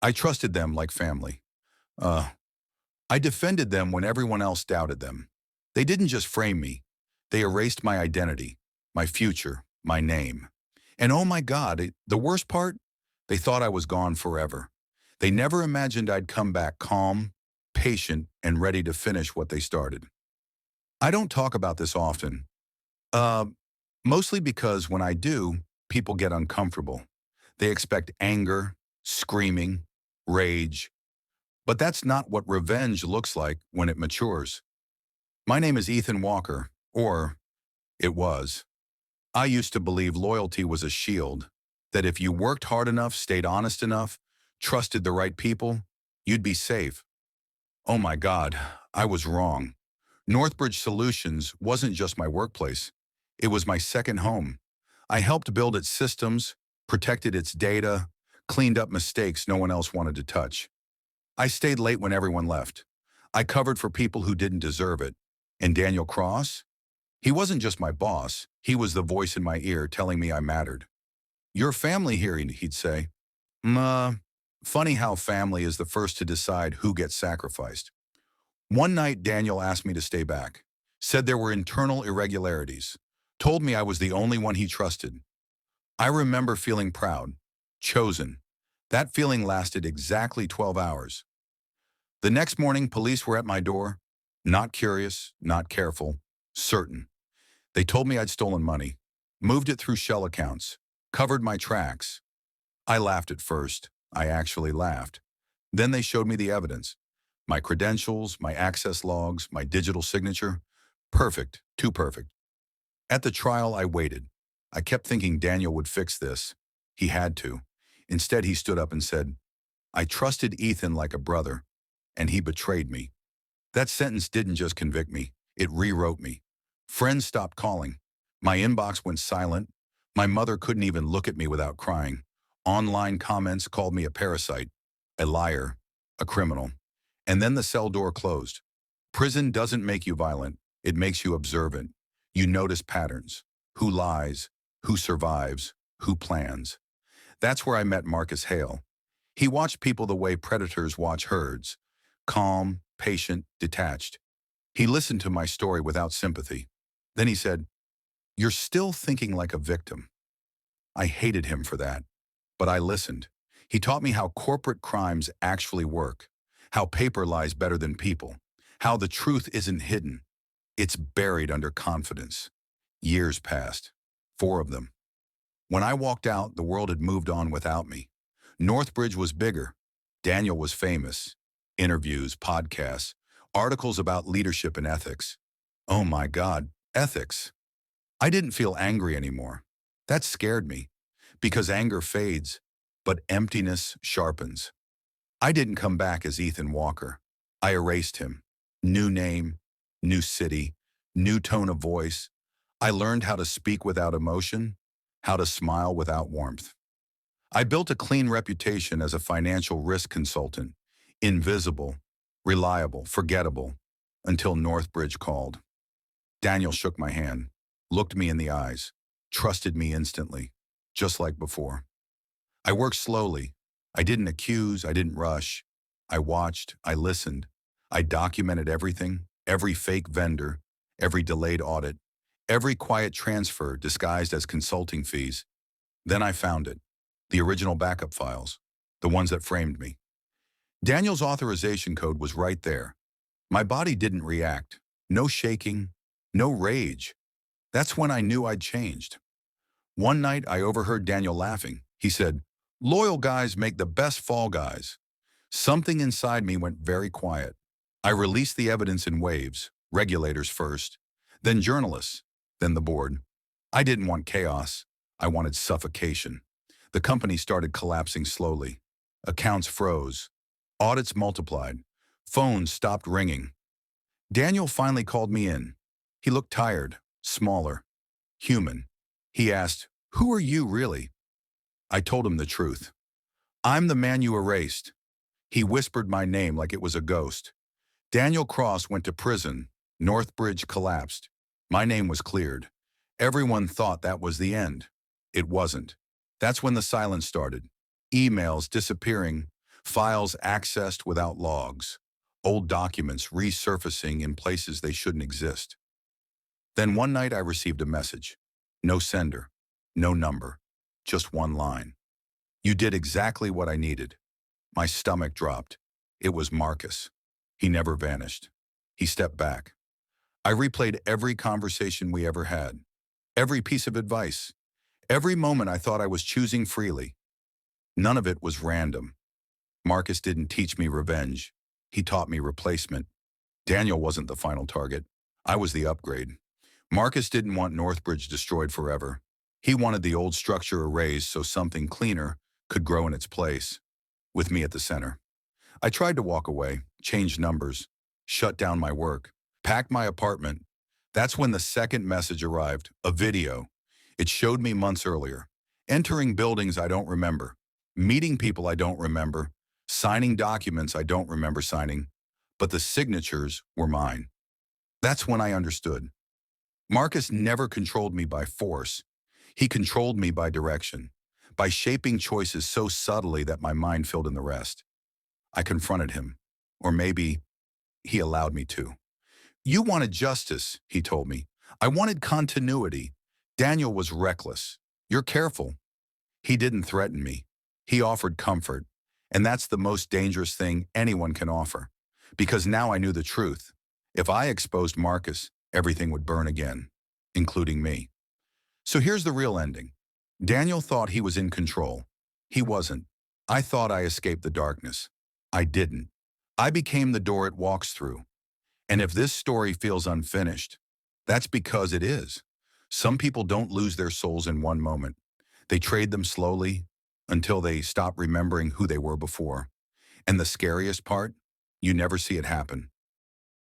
I trusted them like family. Uh, I defended them when everyone else doubted them. They didn't just frame me. They erased my identity, my future, my name. And oh my God, the worst part? They thought I was gone forever. They never imagined I'd come back calm, patient, and ready to finish what they started. I don't talk about this often, uh, mostly because when I do, people get uncomfortable. They expect anger, screaming, rage. But that's not what revenge looks like when it matures. My name is Ethan Walker, or it was. I used to believe loyalty was a shield, that if you worked hard enough, stayed honest enough, trusted the right people, you'd be safe. Oh my God, I was wrong. Northbridge Solutions wasn't just my workplace. It was my second home. I helped build its systems, protected its data, cleaned up mistakes no one else wanted to touch. I stayed late when everyone left. I covered for people who didn't deserve it. And Daniel Cross? He wasn't just my boss. He was the voice in my ear telling me I mattered. Your family here, he'd say. Funny how family is the first to decide who gets sacrificed. One night, Daniel asked me to stay back, said there were internal irregularities, told me I was the only one he trusted. I remember feeling proud, chosen. That feeling lasted exactly 12 hours. The next morning, police were at my door, not curious, not careful, certain. They told me I'd stolen money, moved it through shell accounts, covered my tracks. I laughed at first. I actually laughed. Then they showed me the evidence. My credentials, my access logs, my digital signature. Perfect, too perfect. At the trial, I waited. I kept thinking Daniel would fix this. He had to. Instead, he stood up and said, I trusted Ethan like a brother, and he betrayed me. That sentence didn't just convict me, it rewrote me. Friends stopped calling. My inbox went silent. My mother couldn't even look at me without crying. Online comments called me a parasite, a liar, a criminal. And then the cell door closed. Prison doesn't make you violent, it makes you observant. You notice patterns. Who lies, who survives, who plans. That's where I met Marcus Hale. He watched people the way predators watch herds, calm, patient, detached. He listened to my story without sympathy. Then he said, You're still thinking like a victim. I hated him for that, but I listened. He taught me how corporate crimes actually work, how paper lies better than people, how the truth isn't hidden. It's buried under confidence. Years passed, 4 of them. When I walked out, the world had moved on without me. Northbridge was bigger. Daniel was famous. Interviews, podcasts, articles about leadership and ethics. Oh my God, ethics. I didn't feel angry anymore. That scared me, because anger fades, but emptiness sharpens. I didn't come back as Ethan Walker. I erased him. New name, new city, new tone of voice. I learned how to speak without emotion, how to smile without warmth. I built a clean reputation as a financial risk consultant, invisible, reliable, forgettable, until Northbridge called. Daniel shook my hand, looked me in the eyes, trusted me instantly, just like before. I worked slowly. I didn't accuse, I didn't rush. I watched, I listened. I documented everything, every fake vendor, every delayed audit, every quiet transfer disguised as consulting fees. Then I found it, the original backup files, the ones that framed me. Daniel's authorization code was right there. My body didn't react. No shaking, no rage. That's when I knew I'd changed. One night, I overheard Daniel laughing. He said, Loyal guys make the best fall guys. Something inside me went very quiet. I released the evidence in waves, regulators first, then journalists, then the board. I didn't want chaos. I wanted suffocation. The company started collapsing slowly. Accounts froze. Audits multiplied. Phones stopped ringing. Daniel finally called me in. He looked tired, smaller, human. He asked, Who are you really? I told him the truth. I'm the man you erased. He whispered my name like it was a ghost. Daniel Cross went to prison. Northbridge collapsed. My name was cleared. Everyone thought that was the end. It wasn't. That's when the silence started. Emails disappearing, Files accessed without logs. Old documents resurfacing in places they shouldn't exist. Then one night I received a message. No sender, no number, just one line. You did exactly what I needed. My stomach dropped. It was Marcus. He never vanished. He stepped back. I replayed every conversation we ever had, every piece of advice, every moment I thought I was choosing freely. None of it was random. Marcus didn't teach me revenge. He taught me replacement. Daniel wasn't the final target. I was the upgrade. Marcus didn't want Northbridge destroyed forever. He wanted the old structure erased so something cleaner could grow in its place, with me at the center. I tried to walk away, change numbers, shut down my work, pack my apartment. That's when the second message arrived, a video. It showed me months earlier, entering buildings I don't remember, meeting people I don't remember, signing documents I don't remember signing, but the signatures were mine. That's when I understood. Marcus never controlled me by force. He controlled me by direction, by shaping choices so subtly that my mind filled in the rest. I confronted him, or maybe he allowed me to. You wanted justice, he told me. I wanted continuity. Daniel was reckless. You're careful. He didn't threaten me. He offered comfort. And that's the most dangerous thing anyone can offer. Because now I knew the truth. If I exposed Marcus, everything would burn again, including me. So here's the real ending. Daniel thought he was in control. He wasn't. I thought I escaped the darkness. I didn't. I became the door it walks through. And if this story feels unfinished, that's because it is. Some people don't lose their souls in one moment. They trade them slowly until they stop remembering who they were before. And the scariest part, you never see it happen.